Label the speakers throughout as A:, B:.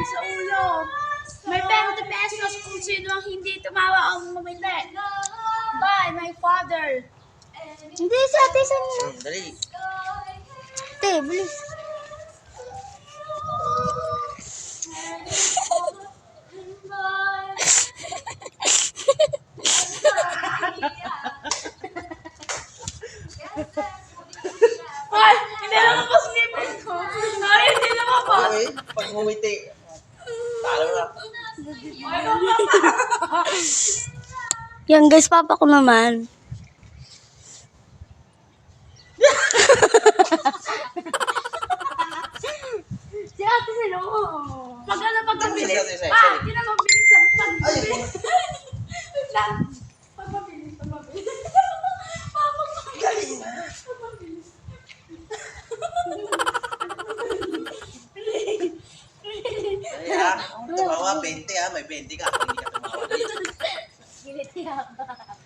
A: sa ulo. May 20 pesos kung sino ang hindi tumawa ang bumili. Bye, my father.
B: Hindi, si ate sa
C: Dali.
B: ate, bilis.
A: Ay, hindi naman po skipin ko. Ay, hindi naman po.
C: Okay, pag ngumiti. Talo na.
B: Yan guys, papa ko naman.
A: Si ate sila, pag ano, pag mabilis.
C: Sorry.
A: Hindi na mabilis. Pag
C: Ay,
A: mabilis. Wait lang. Pag mabilis.
C: galing na.
A: Pag mabilis.
C: Dali ha. Tumawa, 20 ha. May 20 ka. Kung hindi ka tumawa.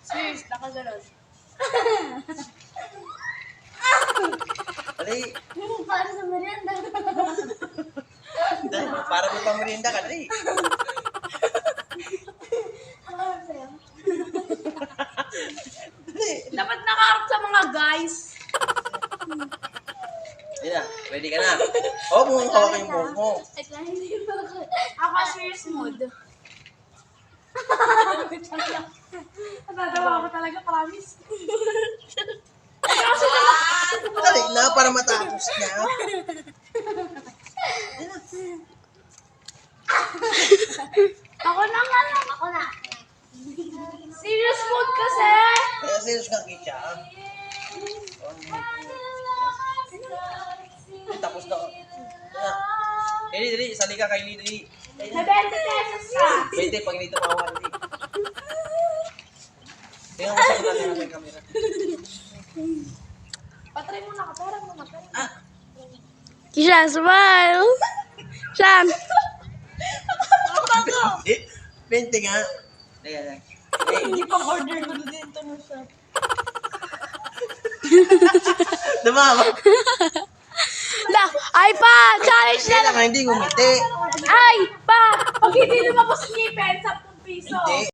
A: Serious, nakaganon.
C: Dali.
A: Para sa merienda.
C: Dali. Para may pamerinda ka. Dali. Dali.
A: Dapat nakaharap sa mga guys.
C: Dali na. Ready ka na. Oo, mong hawakin yung buhok mo.
A: Ako serious mood. Natatawa ko talaga, promise.
C: Dali na, para matapos na.
A: Ako na nga lang. Ako na. Serious mood kasi.
C: Kaya serious ka, Kitcha. Tapos na. Dali, dali. Sali ka kay Lili.
A: May 20 pesos ka.
C: 20 pag hindi tumawa. Dali. Tingnan mo sa natin ang camera.
A: Patry mo na ka. Parang mo na.
C: Ah,
B: Kishan, smile. Shan.
C: 20 nga. Dali, dali.
A: Hindi pang order ko dito mo siya.
C: Dumawa.
B: La, ay pa, challenge na.
C: Kailangan hindi ngumiti.
B: Ay pa.
A: Pag hindi lumabas ngipin, 10 piso.
C: Hindi.